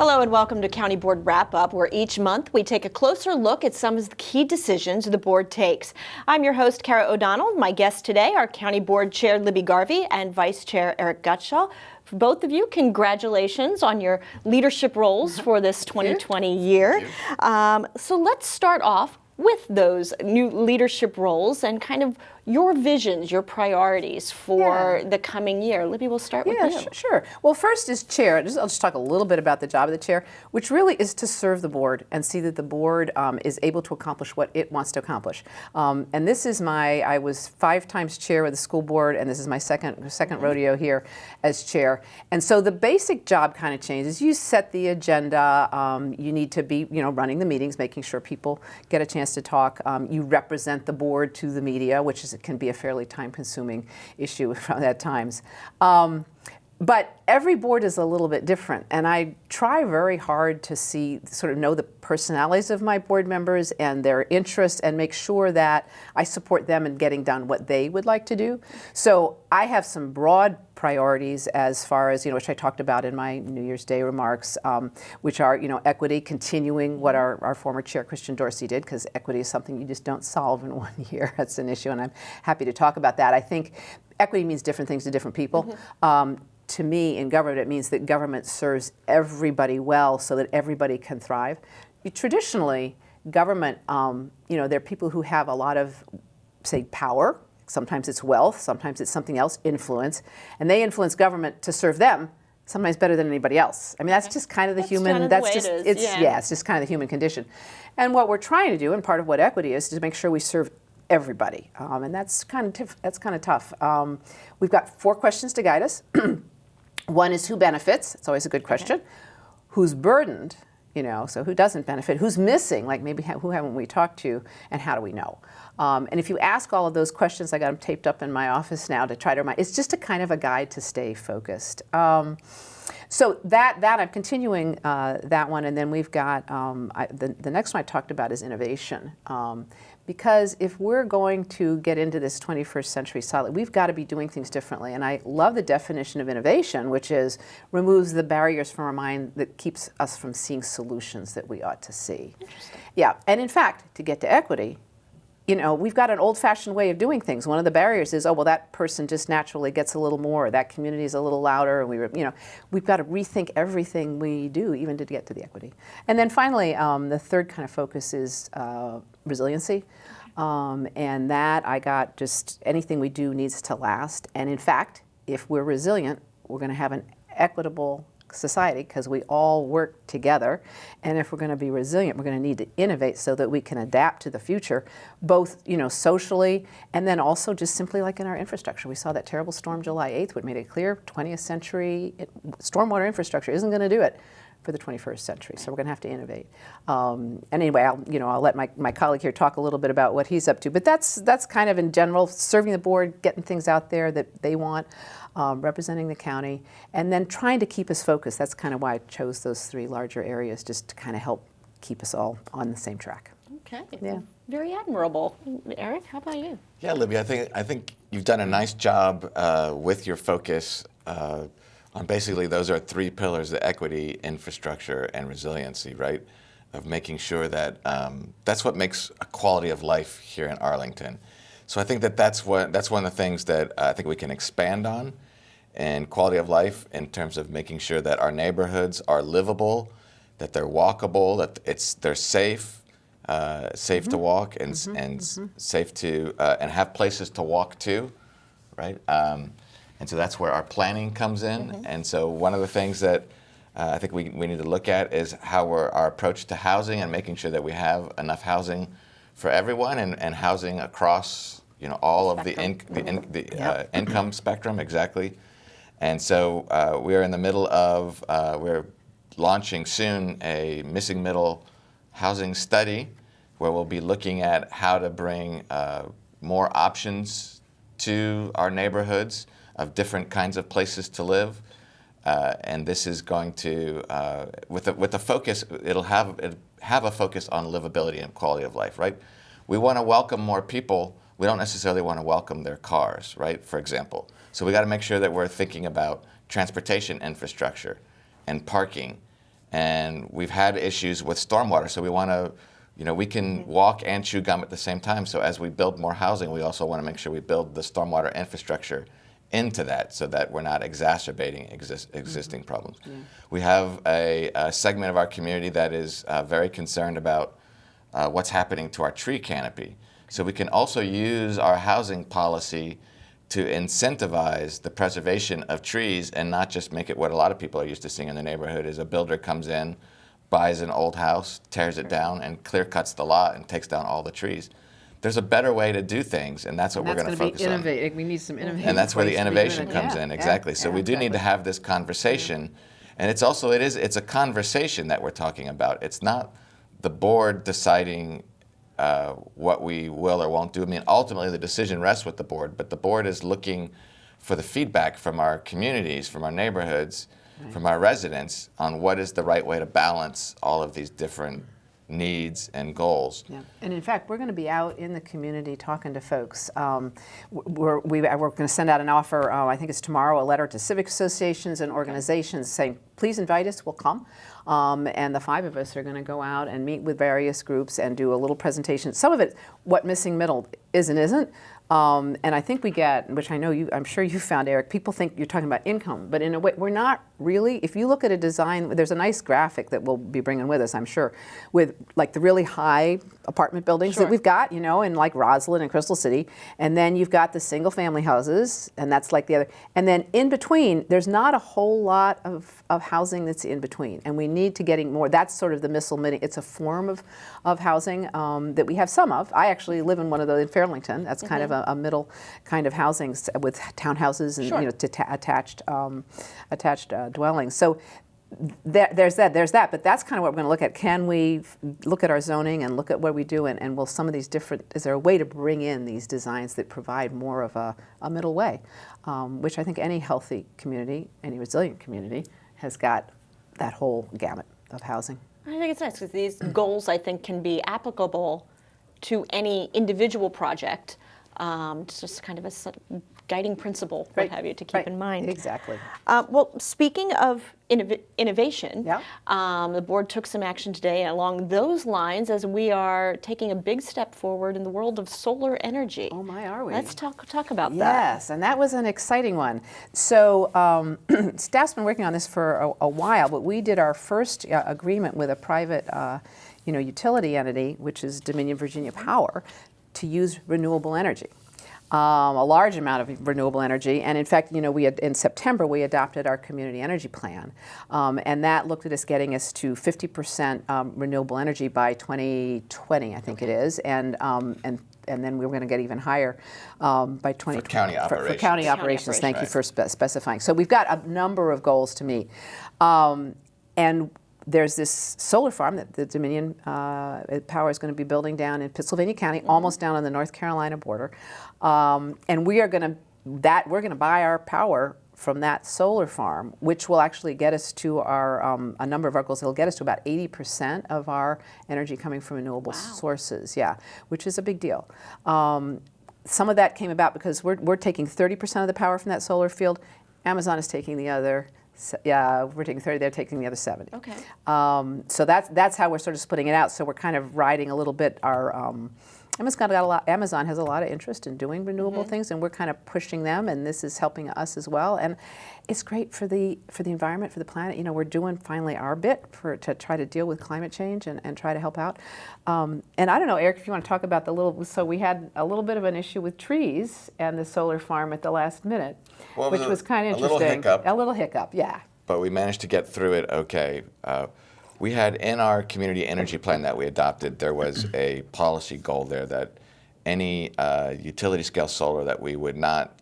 Hello and welcome to County Board Wrap-Up, where each month we take a closer look at some of the key decisions the board takes. I'm your host, Kara O'Donnell. My guests today are County Board Chair Libby Garvey and Vice Chair Eric Gutschall. For both of you, congratulations on your leadership roles for this 2020 year. So let's start off with those new leadership roles and kind of your visions, your priorities for the coming year. Libby, we'll start with you. Sure. Well, first is chair. I'll just talk a little bit about the job of the chair, which really is to serve the board and see that the board is able to accomplish what it wants to accomplish. And this is I was 5 times chair of the school board, and this is my second rodeo here as chair. And so the basic job kind of changes. You set the agenda. You need to be, running the meetings, making sure people get a chance to talk. You represent the board to the media, which can be a fairly time-consuming issue at times. But every board is a little bit different, and I try very hard to sort of know the personalities of my board members and their interests and make sure that I support them in getting done what they would like to do. So I have some broad priorities as far as, which I talked about in my New Year's Day remarks, which are, equity, continuing what our former chair, Christian Dorsey, did, because equity is something you just don't solve in 1 year. That's an issue, and I'm happy to talk about that. I think equity means different things to different people. To me, in government, it means that government serves everybody well so that everybody can thrive. Traditionally, government, there are people who have a lot of, say, power. Sometimes it's wealth, sometimes it's something else, influence, and they influence government to serve them sometimes better than anybody else. I mean, that's just kind of the human. It's just kind of the human condition. And what we're trying to do, and part of what equity is to make sure we serve everybody, and that's kind of tough. We've got 4 questions to guide us. One is who benefits. It's always a good question. Okay. Who's burdened? So who doesn't benefit? Who's missing? Like maybe who haven't we talked to? And how do we know? And if you ask all of those questions, I got them taped up in my office now to try to remind. It's just a kind of a guide to stay focused. So that I'm continuing that one, and then we've got the next one I talked about is innovation. Because if we're going to get into this 21st century solid, we've got to be doing things differently. And I love the definition of innovation, which is removes the barriers from our mind that keeps us from seeing solutions that we ought to see. Interesting. Yeah, and in fact, to get to equity, we've got an old-fashioned way of doing things. One of the barriers is, that person just naturally gets a little more, that community is a little louder, and we've got to rethink everything we do, even to get to the equity. And then finally, the third kind of focus is resiliency. And that I got just anything we do needs to last. And in fact, if we're resilient, we're going to have an equitable society because we all work together. And if we're going to be resilient, we're going to need to innovate so that we can adapt to the future, both socially and then also just simply like in our infrastructure. We saw that terrible storm July 8th, which made it clear 20th century stormwater infrastructure isn't going to do it for the 21st century, so we're going to have to innovate. And anyway, I'll let my colleague here talk a little bit about what he's up to. But that's kind of in general, serving the board, getting things out there that they want, representing the county, and then trying to keep us focused. That's kind of why I chose those 3 larger areas, just to kind of help keep us all on the same track. Okay. Yeah. Very admirable. Eric, how about you? Yeah, Libby, I think you've done a nice job with your focus. Basically, those are 3 pillars: the equity, infrastructure, and resiliency, right? Of making sure that that's what makes a quality of life here in Arlington. So I think that's one of the things that I think we can expand on, and quality of life in terms of making sure that our neighborhoods are livable, that they're walkable, that they're safe, to walk, and safe to and have places to walk to, right? And so that's where our planning comes in. And so one of the things that I think we need to look at is how our approach to housing and making sure that we have enough housing for everyone and housing across all of the income spectrum, exactly. And so we are in the middle of, we're launching soon a missing middle housing study where we'll be looking at how to bring more options to our neighborhoods of different kinds of places to live, and this is going to, with a focus, it'll have a focus on livability and quality of life, right? We want to welcome more people. We don't necessarily want to welcome their cars, right? For example, so we got to make sure that we're thinking about transportation infrastructure, and parking, and we've had issues with stormwater. So we want to, we can walk and chew gum at the same time. So as we build more housing, we also want to make sure we build the stormwater infrastructure into that so that we're not exacerbating existing problems. We have a segment of our community that is very concerned about what's happening to our tree canopy. So we can also use our housing policy to incentivize the preservation of trees and not just make it what a lot of people are used to seeing in the neighborhood is a builder comes in, buys an old house, tears it down, and clear cuts the lot and takes down all the trees. There's a better way to do things, and that's what we're going to focus on. We need some innovation. And that's where the innovation comes in, exactly. So we do need to have this conversation, and it's a conversation that we're talking about. It's not the board deciding what we will or won't do. I mean, ultimately the decision rests with the board, but the board is looking for the feedback from our communities, from our neighborhoods, from our residents on what is the right way to balance all of these different needs and goals. Yeah. And in fact, we're going to be out in the community talking to folks. We're going to send out an offer, I think it's tomorrow, a letter to civic associations and organizations saying, please invite us, we'll come. And the 5 of us are going to go out and meet with various groups and do a little presentation. Some of it, what missing middle is and isn't. And I think we get, which I know I'm sure you found, Eric, people think you're talking about income, but in a way, we're not really. If you look at a design, there's a nice graphic that we'll be bringing with us, I'm sure, with like the really high apartment buildings that we've got, in like Roslyn and Crystal City, and then you've got the single family houses, and that's like the other, and then in between, there's not a whole lot of housing that's in between, and we need to getting more. That's sort of the missile midi. It's a form of housing that we have some of. I actually live in one of those in Fairlington. That's kind of a middle kind of housing with townhouses and attached dwellings. So there's that. But that's kind of what we're going to look at. Can we look at our zoning and look at what we do, and will some of these different? Is there a way to bring in these designs that provide more of a middle way, which I think any healthy community, any resilient community, has got that whole gamut of housing. I think it's nice because these goals, I think, can be applicable to any individual project. It's just kind of a guiding principle, what have you, to keep in mind. Exactly. Well, speaking of innovation, Yeah. The board took some action today along those lines as we are taking a big step forward in the world of solar energy. Oh my, are we? Let's talk about that. Yes, and that was an exciting one. So staff's been working on this for a while, but we did our first agreement with a private utility entity, which is Dominion Virginia Power, to use renewable energy. A large amount of renewable energy, and in fact, in September we adopted our community energy plan, and that looked at us getting us to 50% renewable energy by 2020, I think it is, and then we were going to get even higher by 2020 for county operations. For county operations. Thank you for specifying. So we've got a number of goals to meet, and there's this solar farm that the Dominion Power is going to be building down in Pennsylvania County, almost down on the North Carolina border, and we're going to buy our power from that solar farm, which will actually get us to our a number of our goals. It'll get us to about 80% of our energy coming from renewable sources. Yeah, which is a big deal. Some of that came about because we're taking 30% of the power from that solar field. Amazon is taking the other. Yeah, we're taking 30, they're taking the other 70. Okay. So that's how we're sort of splitting it out. So we're kind of riding a little bit our, Amazon has a lot of interest in doing renewable things, and we're kind of pushing them, and this is helping us as well. And it's great for the environment, for the planet. We're doing finally our bit to try to deal with climate change and try to help out. And I don't know, Eric, if you want to talk about so we had a little bit of an issue with trees and the solar farm at the last minute, which was kind of interesting. A little hiccup, yeah. But we managed to get through it okay. We had in our community energy plan that we adopted, there was a policy goal there that any utility scale solar that we would not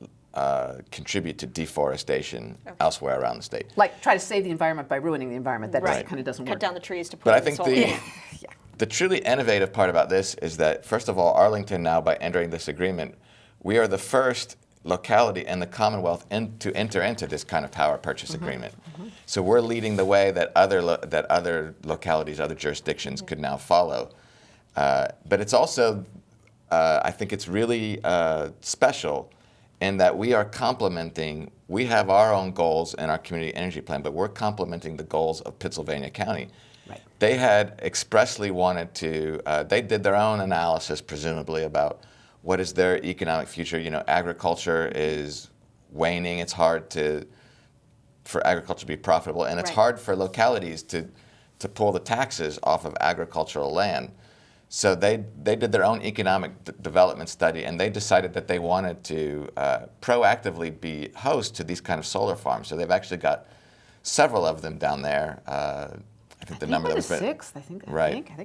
contribute to deforestation elsewhere around the state. Like try to save the environment by ruining the environment. That kind of doesn't work. Cut down the trees to put But I in think solar. the truly innovative part about this is that, first of all, Arlington now, by entering this agreement, we are the first locality in the Commonwealth to enter into this kind of power purchase agreement. So we're leading the way that other localities, other jurisdictions could now follow. But it's also, I think it's really special in that we are complementing we have our own goals in our community energy plan, but we're complementing the goals of Pittsylvania County. Right. They had expressly wanted to, they did their own analysis, presumably, about what is their economic future. You know, agriculture is waning. It's hard for agriculture to be profitable, and it's hard for localities to pull the taxes off of agricultural land. So they did their own economic development study, and they decided that they wanted to proactively be host to these kind of solar farms. So they've actually got several of them down there. I think the number that was six. I think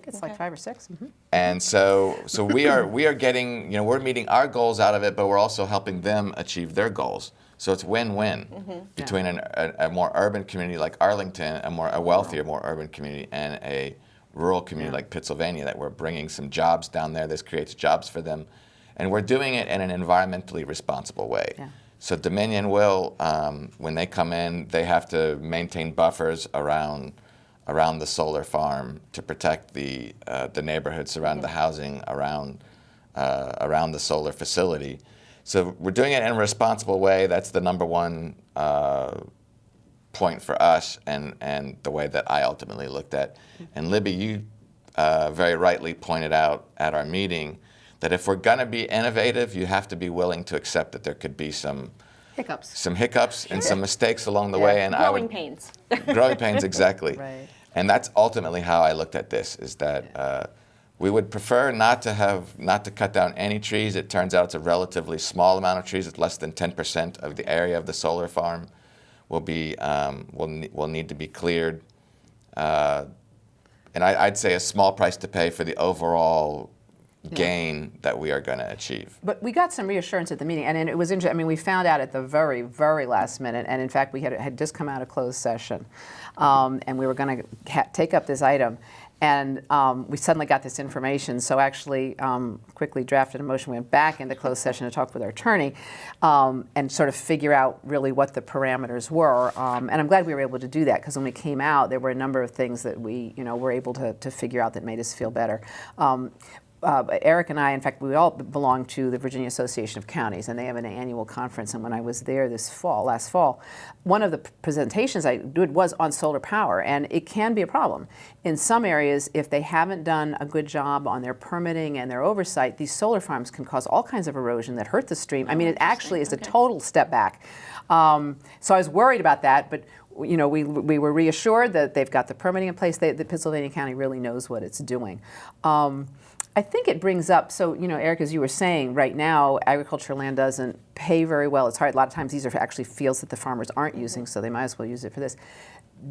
it's like 5 or 6. Mm-hmm. And so we are getting, you know, we're meeting our goals out of it, but we're also helping them achieve their goals. So it's win-win between a more urban community like Arlington, a wealthier, more urban community, and a rural community like Pennsylvania, that we're bringing some jobs down there. This creates jobs for them. And we're doing it in an environmentally responsible way. Yeah. So Dominion will, when they come in, they have to maintain buffers around the solar farm to protect the neighborhood surrounding the housing around the solar facility. So we're doing it in a responsible way. That's the number one point for us, and the way that I ultimately looked at. And Libby, you very rightly pointed out at our meeting that if we're going to be innovative, you have to be willing to accept that there could be some hiccups and some mistakes along the way. And growing pains. Growing pains, exactly. Right. And that's ultimately how I looked at this, is that we would prefer not to cut down any trees. It turns out it's a relatively small amount of trees. It's less than 10% of the area of the solar farm will need to be cleared. And I'd say a small price to pay for the overall gain that we are going to achieve. But we got some reassurance at the meeting, and it was interesting. I mean, we found out at the very, very last minute, and in fact, we had just come out of closed session, and we were going to take up this item, and we suddenly got this information. So actually, quickly drafted a motion. We went back into closed session to talk with our attorney, and sort of figure out really what the parameters were. And I'm glad we were able to do that, because when we came out, there were a number of things that we, were able to figure out that made us feel better. Eric and I, in fact, we all belong to the Virginia Association of Counties, and they have an annual conference. And when I was there last fall, one of the presentations I did was on solar power, and it can be a problem. In some areas, if they haven't done a good job on their permitting and their oversight, these solar farms can cause all kinds of erosion that hurt the stream. I mean, it actually is a total step back. So I was worried about that, but we were reassured that they've got the permitting in place. The Pennsylvania County really knows what it's doing. I think it brings up, so, Eric, as you were saying, right now, agricultural land doesn't pay very well. It's hard. A lot of times these are actually fields that the farmers aren't using, so they might as well use it for this.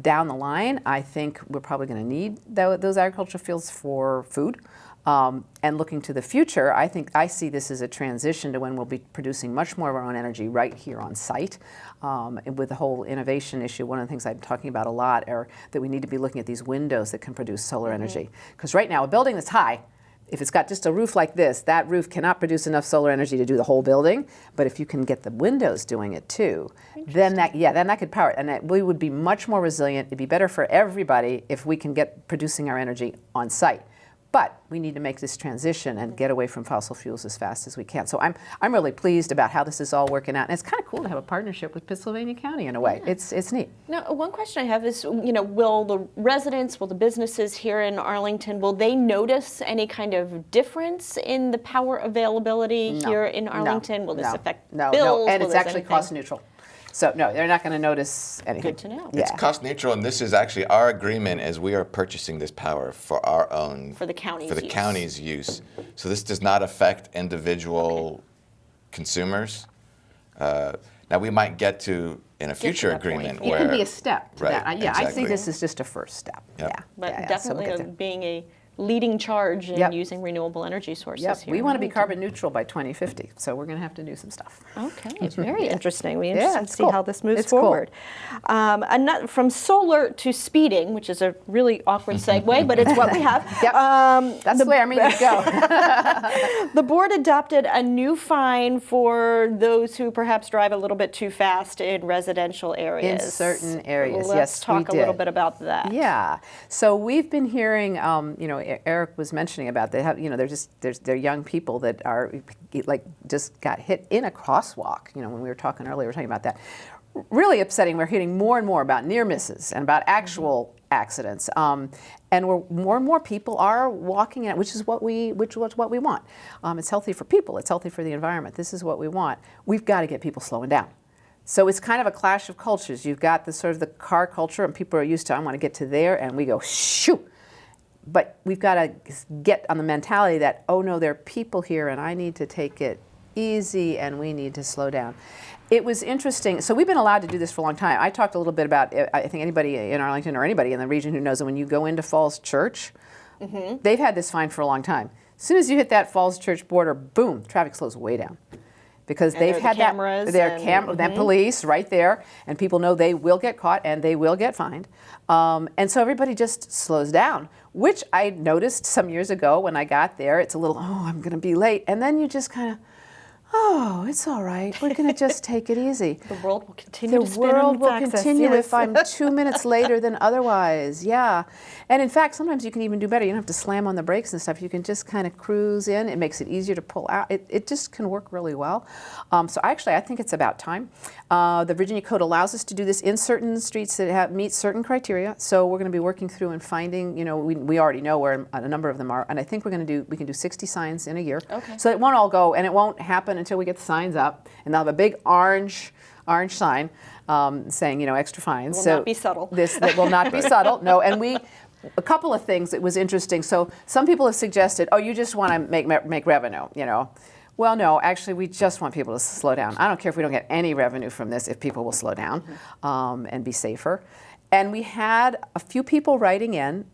Down the line, I think we're probably going to need those agricultural fields for food. And looking to the future, I see this as a transition to when we'll be producing much more of our own energy right here on site. And with the whole innovation issue, one of the things I'm talking about a lot are that we need to be looking at these windows that can produce solar energy. Because right now, a building that's high, if it's got just a roof like this, that roof cannot produce enough solar energy to do the whole building. But if you can get the windows doing it too, then that could power it. And we would be much more resilient. It'd be better for everybody if we can get producing our energy on site. But we need to make this transition and get away from fossil fuels as fast as we can. So I'm really pleased about how this is all working out. And it's kind of cool to have a partnership with Pennsylvania County in a way. Yeah. It's neat. Now, one question I have is, will the residents, will the businesses here in Arlington, will they notice any kind of difference in the power availability here in Arlington? Will this affect bills? No, and it's actually cost neutral. So no, they're not going to notice anything. Good to know. It's cost neutral, and this is actually our agreement as we are purchasing this power for our own, for the county's use. So this does not affect individual consumers. Now we might get to in a future agreement where it can be a step to that. Yeah, exactly. I see this as just a first step. Yep. Yeah, but definitely so being a leading charge in using renewable energy sources here. We want to be carbon neutral by 2050, so we're going to have to do some stuff. Okay, it's very interesting. We're interested to see how this moves forward. Cool. From solar to speeding, which is a really awkward segue, but it's what we have. That's the way I'm ready to go. The board adopted a new fine for those who perhaps drive a little bit too fast in residential areas. In certain areas, Let's talk a little bit about that. Yeah. So we've been hearing, Eric was mentioning about they have, they're young people that are like just got hit in a crosswalk. When we were talking earlier, we were talking about that. really upsetting. We're hearing more and more about near misses and about actual accidents, and more and more people are walking in, which is what we want. It's healthy for people. It's healthy for the environment. This is what we want. We've got to get people slowing down. So it's kind of a clash of cultures. You've got the sort of the car culture, and people are used to, I want to get to there, and we go, shoo. But we've got to get on the mentality that, oh no, there are people here, and I need to take it easy, and we need to slow down. It was interesting. So we've been allowed to do this for a long time. I talked a little bit about, I think anybody in Arlington or anybody in the region who knows that when you go into Falls Church, they've had this fine for a long time. As soon as you hit that Falls Church border, boom, traffic slows way down. Because they've had cameras that police right there, and people know they will get caught and they will get fined. And so everybody just slows down, which I noticed some years ago when I got there. It's a little, oh, I'm going to be late. And then you just kind of, oh, it's all right. We're going to just take it easy. The world will continue to spin on The world its will axis, continue yes. if I'm 2 minutes later than otherwise. Yeah. And in fact, sometimes you can even do better. You don't have to slam on the brakes and stuff. You can just kind of cruise in. It makes it easier to pull out. It just can work really well. So actually, I think it's about time. The Virginia Code allows us to do this in certain streets that meet certain criteria. So we're going to be working through and finding, we already know where a number of them are. And I think we can do 60 signs in a year. Okay. So it won't all go, and it won't happen until we get the signs up. And they'll have a big orange sign saying, extra fines. Will not be subtle. That will not be subtle. No, and a couple of things that was interesting. So some people have suggested, oh, you just want to make revenue, Well, no, actually, we just want people to slow down. I don't care if we don't get any revenue from this if people will slow down and be safer. And we had a few people writing in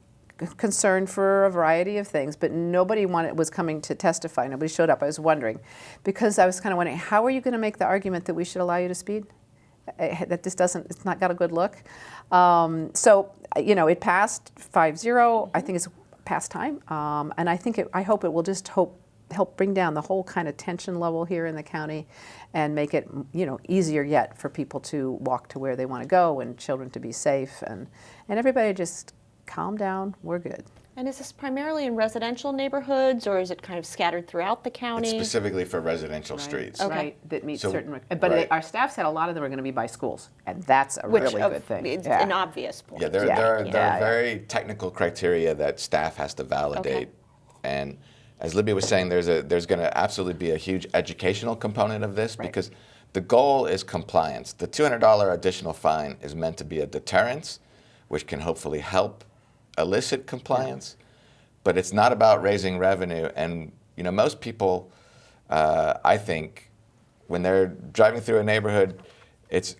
concerned for a variety of things, but nobody was coming to testify. Nobody showed up. I was wondering, because I was kind of wondering, how are you going to make the argument that we should allow you to speed? That this it's not got a good look. So, it passed 5-0. I think it's past time. And I hope it will just help bring down the whole kind of tension level here in the county and make it, easier yet for people to walk to where they want to go and children to be safe and everybody just calm down, we're good. And is this primarily in residential neighborhoods, or is it kind of scattered throughout the county? It's specifically for residential streets. Okay. Right, that meet certain, right. Our staff said a lot of them are going to be by schools, and that's a Which really good thing. It's an obvious point. Yeah, there are very technical criteria that staff has to validate. Okay. And as Libby was saying, there's going to absolutely be a huge educational component of this because the goal is compliance. The $200 additional fine is meant to be a deterrence, which can hopefully help elicit compliance, but it's not about raising revenue. And most people, I think, when they're driving through a neighborhood, it's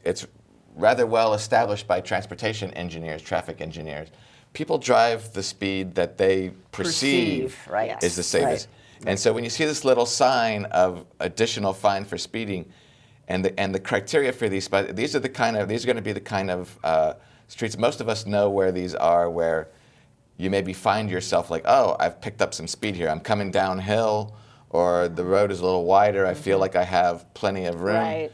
rather well established by transportation engineers, traffic engineers. People drive the speed that they perceive is the safest. Right. And so when you see this little sign of additional fine for speeding, and the criteria for these are going to be the kind of streets most of us know where these are, where you maybe find yourself like, oh, I've picked up some speed here. I'm coming downhill, or the road is a little wider. I feel like I have plenty of room. Right.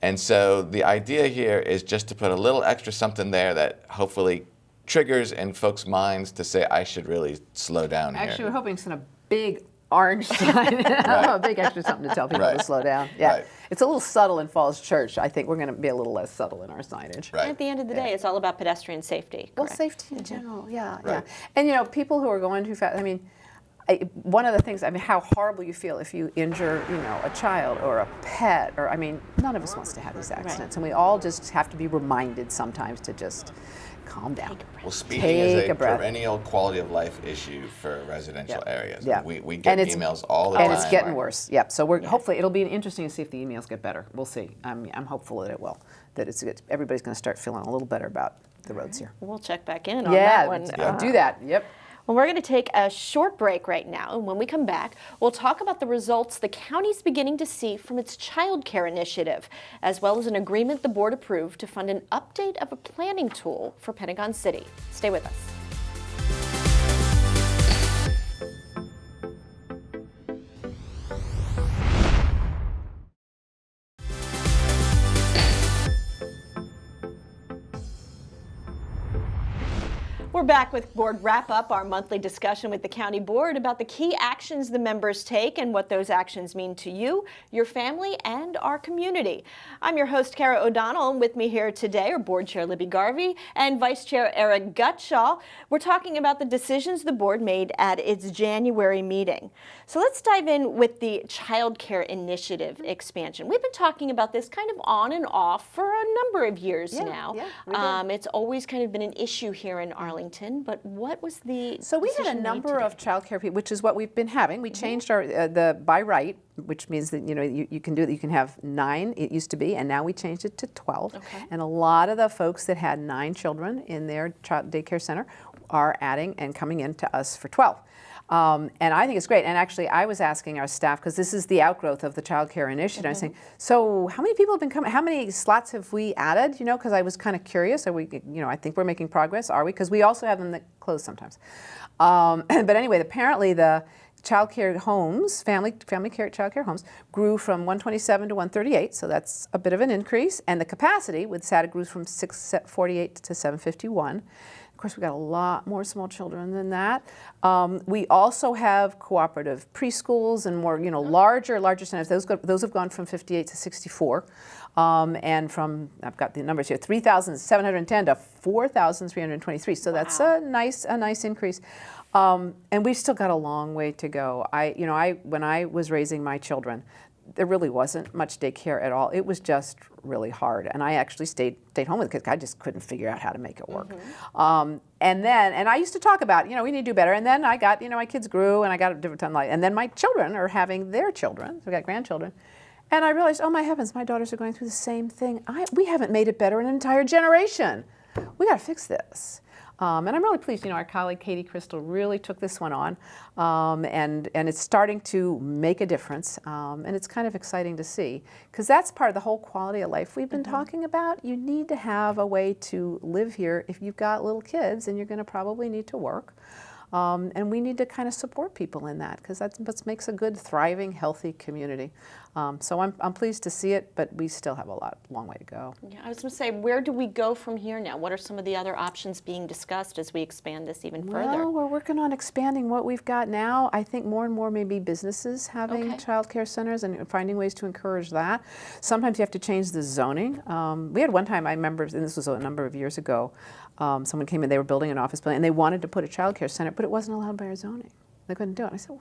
And so the idea here is just to put a little extra something there that hopefully triggers in folks' minds to say, I should really slow down here. Actually, we're hoping to send a big orange sign, a big extra something to tell people to slow down. Yeah, Right. It's a little subtle in Falls Church. I think we're going to be a little less subtle in our signage. Right. At the end of the day, it's all about pedestrian safety. Well, correct? safety in general, yeah. Right. And people who are going too fast. One of the things. How horrible you feel if you injure, a child or a pet, or none of us wants to have these accidents, and we all just have to be reminded sometimes to just calm down. Well, speeding is a perennial quality of life issue for residential areas. Yeah. We get emails all the and time. it's getting worse. Yep. So hopefully it'll be interesting to see if the emails get better. We'll see. I'm hopeful that it will. That everybody's going to start feeling a little better about the roads here. We'll check back in on that one. Do that. Yep. Well, we're going to take a short break right now, and when we come back, we'll talk about the results the county's beginning to see from its Childcare initiative, as well as an agreement the board approved to fund an update of a planning tool for Pentagon City. Stay with us. We're back with Board Wrap-Up, our monthly discussion with the County Board about the key actions the members take and what those actions mean to you, your family, and our community. I'm your host, Kara O'Donnell, and with me here today are Board Chair Libby Garvey and Vice Chair Eric Gutschall. We're talking about the decisions the board made at its January meeting. So let's dive in with the Childcare Initiative expansion. We've been talking about this kind of on and off for a number of years now. It's always kind of been an issue here in Arlington, but what was the So we had a number of childcare people, which is what we've been having. We changed our the by right, which means that you can do that. You can have 9. It used to be, and now we changed it to 12. Okay. And a lot of the folks that had 9 children in their child daycare center are adding and coming in to us for 12. And I think it's great. And actually, I was asking our staff, because this is the outgrowth of the Childcare Initiative, I was saying, so how many people have been coming? How many slots have we added? Because I was kind of curious. Are we, I think we're making progress. Are we? Because we also have them that close sometimes. But anyway, apparently the childcare homes, family care childcare homes, grew from 127 to 138, so that's a bit of an increase. And the capacity with SATA grew from 648 to 751. Of course, we got a lot more small children than that. We also have cooperative preschools and more, larger centers. Those have gone from 58 to 64, and from, I've got the numbers here, 3,710 to 4,323. So that's a nice increase. And we've still got a long way to go. When I was raising my children, there really wasn't much daycare at all. It was just really hard. And I actually stayed home with the kids. I just couldn't figure out how to make it work. And I used to talk about, we need to do better. And then I got, my kids grew and I got a different time of life. And then my children are having their children. So we got grandchildren. And I realized, oh my heavens, my daughters are going through the same thing. We haven't made it better in an entire generation. We got to fix this. And I'm really pleased, our colleague Katie Crystal really took this one on, and it's starting to make a difference, and it's kind of exciting to see, because that's part of the whole quality of life we've been talking about. You need to have a way to live here if you've got little kids, and you're going to probably need to work. And we need to kind of support people in that, because that's what makes a good, thriving, healthy community. So I'm pleased to see it, but we still have a long way to go. Yeah, I was going to say, where do we go from here now? What are some of the other options being discussed as we expand this even further? Well, we're working on expanding what we've got now. I think more and more maybe businesses having child care centers and finding ways to encourage that. Sometimes you have to change the zoning. We had one time, I remember, and this was a number of years ago, someone came in, they were building an office building, and they wanted to put a child care center, but it wasn't allowed by our zoning. They couldn't do it. I said,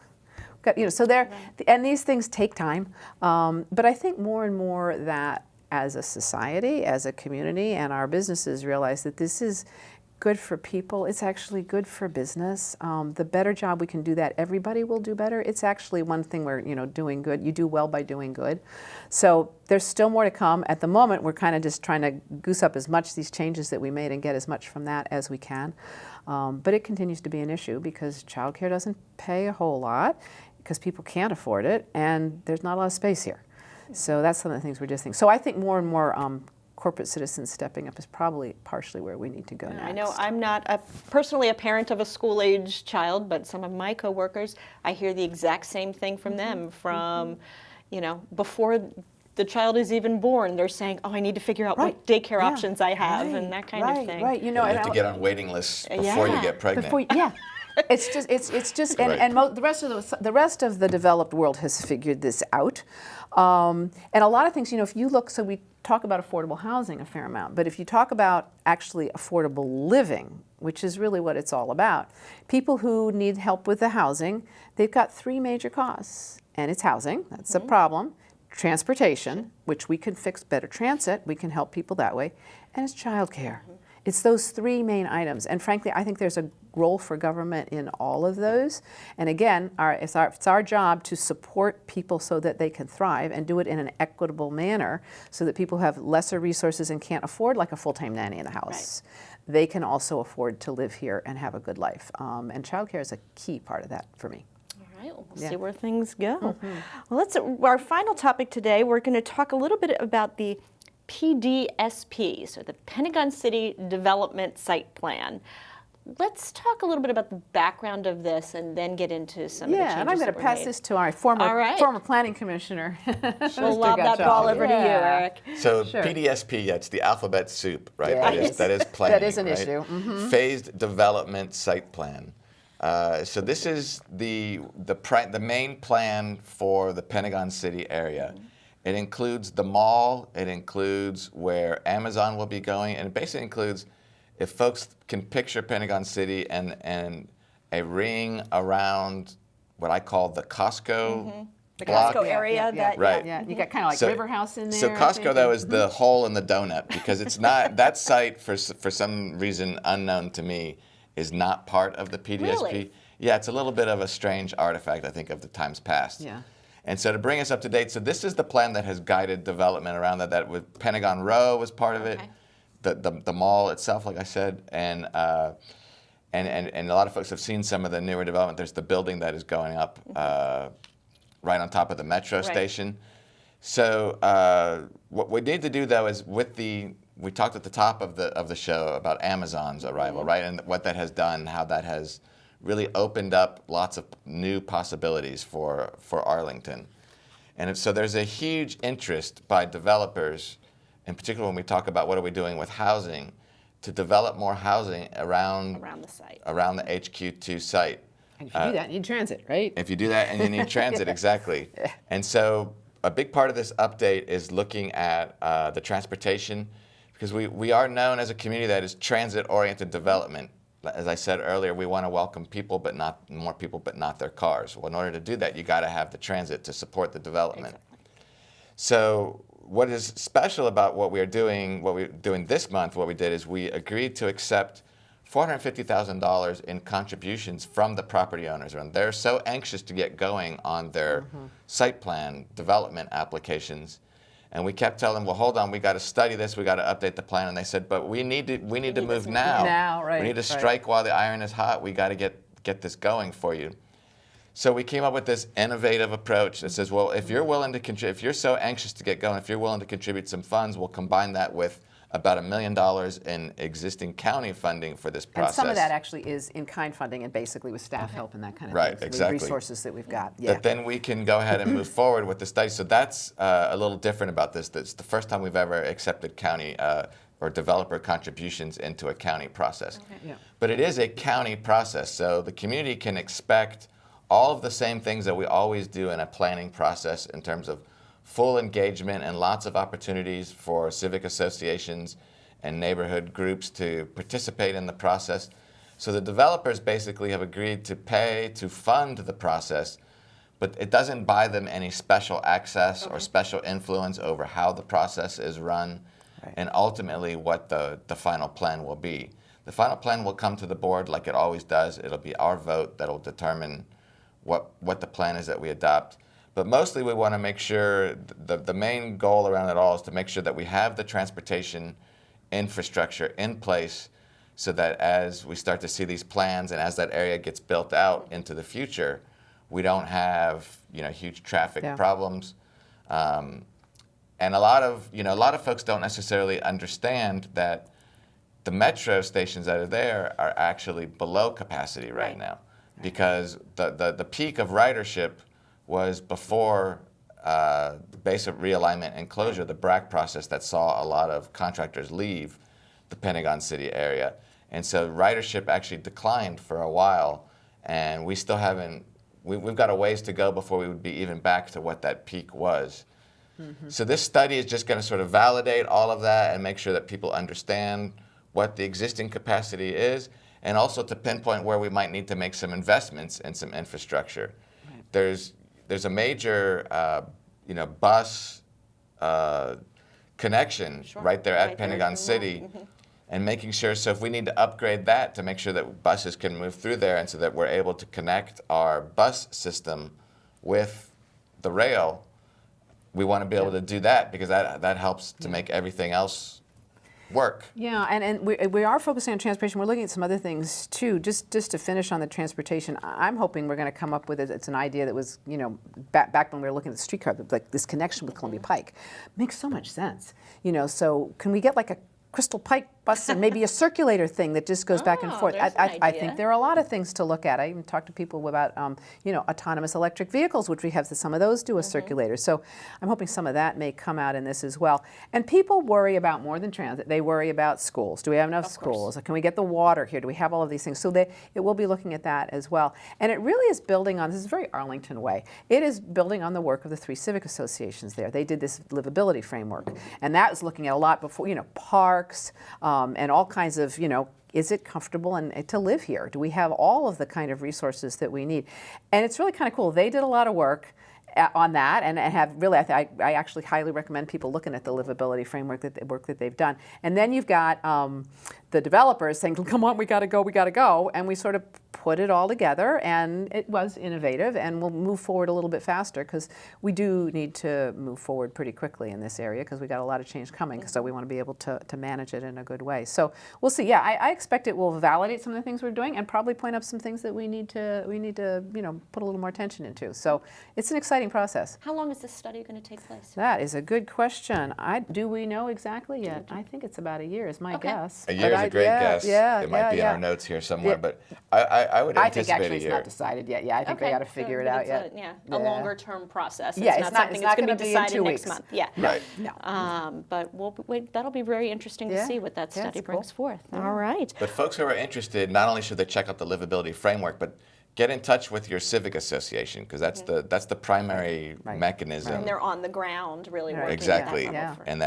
so there, and these things take time. But I think more and more that as a society, as a community, and our businesses realize that this is good for people. It's actually good for business. The better job we can do that, everybody will do better. It's actually one thing where, doing good, you do well by doing good. So there's still more to come. At the moment, we're kind of just trying to goose up as much these changes that we made and get as much from that as we can. But it continues to be an issue because childcare doesn't pay a whole lot, because people can't afford it, and there's not a lot of space here. So that's some of the things we're just thinking. So I think more and more corporate citizens stepping up is probably partially where we need to go next. I know I'm not personally a parent of a school-age child, but some of my coworkers, I hear the exact same thing from them. From, before the child is even born, they're saying, "Oh, I need to figure out what daycare options I have," and that kind of thing. Right. You have to get on waiting lists before you get pregnant. It's just, the rest of the developed world has figured this out, and a lot of things. If you look, so we talk about affordable housing a fair amount, but if you talk about actually affordable living, which is really what it's all about, people who need help with the housing, they've got 3 major costs, and it's housing. That's a problem. Transportation, which we can fix better transit. We can help people that way, and it's childcare. It's those 3 main items, and frankly, I think there's a role for government in all of those. And again, it's our job to support people so that they can thrive and do it in an equitable manner, so that people who have lesser resources and can't afford like a full-time nanny in the house, they can also afford to live here and have a good life. And childcare is a key part of that for me. We'll see where things go. Well, our final topic today. We're going to talk a little bit about the PDSP, so the Pentagon City Development Site Plan. let's talk a little bit about the background of this and then get into some of the changes. Yeah, and I'm going to pass this to our former planning commissioner. We'll lob that ball over to you, Eric. So PDSP, it's the alphabet soup, right? Yeah, that is planning. That is an right? issue. Mm-hmm. Phased development site plan. So this is the main plan for the Pentagon City area. It includes the mall. It includes where Amazon will be going, and it basically includes, if folks can picture Pentagon City and a ring around what I call the Costco The block. Costco area. Right. Yeah, you got kind of like River House in there. So Costco, though, is the hole in the donut, because it's not, that site, for some reason unknown to me, is not part of the PDSP. Really? Yeah, it's a little bit of a strange artifact, I think, of the times past. Yeah. And so to bring us up to date, so this is the plan that has guided development around that with Pentagon Row was part of it, the mall itself, like I said, and a lot of folks have seen some of the newer development. There's the building that is going up right on top of the metro station. So what we need to do, though, is we talked at the top of the show about Amazon's arrival, right, and what that has done, how that has really opened up lots of new possibilities for Arlington. And so there's a huge interest by developers, in particular when we talk about what are we doing with housing, to develop more housing around the site, around the HQ2 site. And if you do that, you need transit, right? If you do that, and you need transit, exactly. And so a big part of this update is looking at the transportation, because we are known as a community that is transit-oriented development. As I said earlier, we want to welcome people, but not more people, but not their cars. Well, in order to do that, you got to have the transit to support the development. Exactly. So what is special about what we're doing this month, what we did is we agreed to accept $450,000 in contributions from the property owners. And they're so anxious to get going on their site plan development applications. And we kept telling them, well, hold on, we got to study this, we got to update the plan. And they said, but we need to move now. Now, right. We need to strike while the iron is hot. We got to get this going for you. So we came up with this innovative approach that says, well, if you're willing to contribute, if you're so anxious to get going, if you're willing to contribute some funds, we'll combine that with about $1 million in existing county funding for this process. And some of that actually is in-kind funding, and basically with staff help and that kind of right, thing. Exactly. The resources that we've got. Yeah. That then we can go ahead and move forward with the study. So that's a little different about this. It's the first time we've ever accepted county or developer contributions into a county process. Yeah. But it is a county process, so the community can expect all of the same things that we always do in a planning process in terms of full engagement and lots of opportunities for civic associations and neighborhood groups to participate in the process. So the developers basically have agreed to pay to fund the process, but it doesn't buy them any special access or special influence over how the process is run and ultimately what the final plan will be. The final plan will come to the board like it always does. It'll be our vote that'll determine what the plan is that we adopt. But mostly we want to make sure, the main goal around it all is to make sure that we have the transportation infrastructure in place so that as we start to see these plans and as that area gets built out into the future, we don't have huge traffic problems. And a lot of folks don't necessarily understand that the metro stations that are there are actually below capacity right now, because the peak of ridership was before basic realignment and closure, the BRAC process that saw a lot of contractors leave the Pentagon City area. And so ridership actually declined for a while, and we still haven't, we've got a ways to go before we would be even back to what that peak was. So this study is just going to sort of validate all of that and make sure that people understand what the existing capacity is, and also to pinpoint where we might need to make some investments in some infrastructure. There's a major bus connection right there at Pentagon City, and making sure, so if we need to upgrade that to make sure that buses can move through there and so that we're able to connect our bus system with the rail, we want to be able to do that, because that helps to make everything else work. Yeah, and we are focusing on transportation. We're looking at some other things too. Just to finish on the transportation, I'm hoping we're going to come up with it. It's an idea that was, back when we were looking at the streetcar, like this connection with Columbia Pike makes so much sense. So can we get like a Crystal Pike bus and maybe a circulator thing that just goes back and forth. There's an I idea. think there are a lot of things to look at. I even talked to people about autonomous electric vehicles, which we have. Some of those do a circulator. So I'm hoping some of that may come out in this as well. And people worry about more than transit. They worry about schools. Do we have enough schools? Can we get the water here? Do we have all of these things? So it will be looking at that as well. And it really is building on, this is a very Arlington way, it is building on the work of the 3 civic associations there. They did this livability framework. And that was looking at a lot before, parks and all kinds of, is it comfortable and to live here? Do we have all of the kind of resources that we need? And it's really kind of cool. They did a lot of work on that, and have really, I actually highly recommend people looking at the livability framework, work that they've done. And then you've got the developers saying, come on, we got to go. And we sort of put it all together, and it was innovative, and we'll move forward a little bit faster because we do need to move forward pretty quickly in this area because we got a lot of change coming. So we want to be able to manage it in a good way. So we'll see. Yeah, I expect it will validate some of the things we're doing and probably point up some things that we need to put a little more attention into. So it's an exciting process. How long is this study going to take place? That is a good question. Do we know exactly yet? I think it's about a year is my guess. A year is a great guess. It might be in our notes here somewhere, but I would anticipate think actually a year. It's not decided yet. Yeah, I think they got to figure it out yet. A longer term process. Yeah, it's not something that's going to be decided in 2 next weeks. month. Yeah. Right. No. But that'll be very interesting to see what that study brings forth. All right. But folks who are interested, not only should they check out the livability framework, but get in touch with your civic association because that's the primary mechanism. And they're on the ground really working. Exactly. At that level. And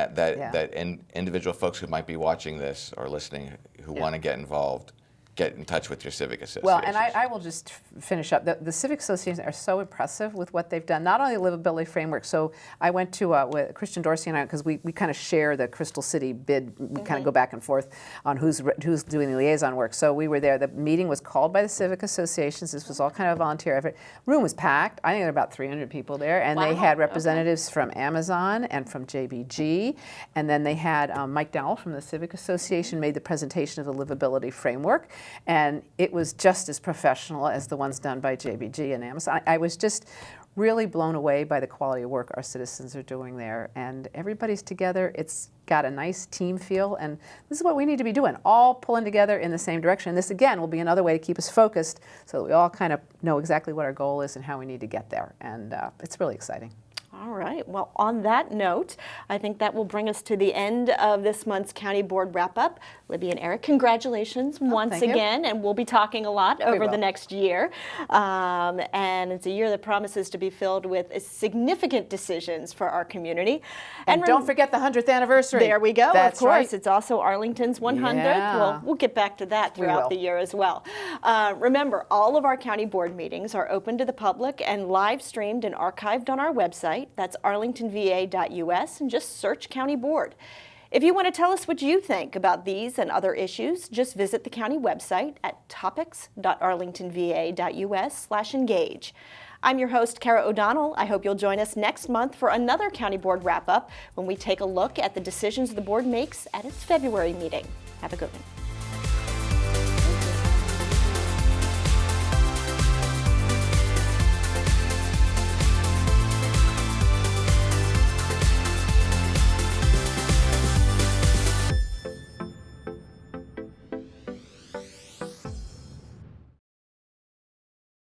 that individual folks who might be watching this or listening who want to get involved, get in touch with your civic association. Well, and I will just finish up. The civic associations are so impressive with what they've done, not only the livability framework. So I went to, with Christian Dorsey and I, because we kind of share the Crystal City bid. We kind of go back and forth on who's doing the liaison work. So we were there. The meeting was called by the civic associations. This was all kind of a volunteer effort. Room was packed. I think there were about 300 people there. And they had representatives from Amazon and from JBG. And then they had Mike Dowell from the Civic Association made the presentation of the livability framework. And it was just as professional as the ones done by JBG and Amazon. I was just really blown away by the quality of work our citizens are doing there. And everybody's together. It's got a nice team feel. And this is what we need to be doing, all pulling together in the same direction. And this, again, will be another way to keep us focused so that we all kind of know exactly what our goal is and how we need to get there. And it's really exciting. All right. Well, on that note, I think that will bring us to the end of this month's County Board Wrap-Up. Libby and Eric, congratulations once again. And we'll be talking a lot over the next year. And it's a year that promises to be filled with significant decisions for our community. And don't forget the 100th anniversary. There we go. That's of course. Right. It's also Arlington's 100th. Yeah. We'll get back to that throughout the year as well. Remember, all of our county board meetings are open to the public and live streamed and archived on our website. That's arlingtonva.us, and just search County Board. If you want to tell us what you think about these and other issues, just visit the county website at topics.arlingtonva.us/engage. I'm your host, Kara O'Donnell. I hope you'll join us next month for another County Board Wrap-Up when we take a look at the decisions the board makes at its February meeting. Have a good one.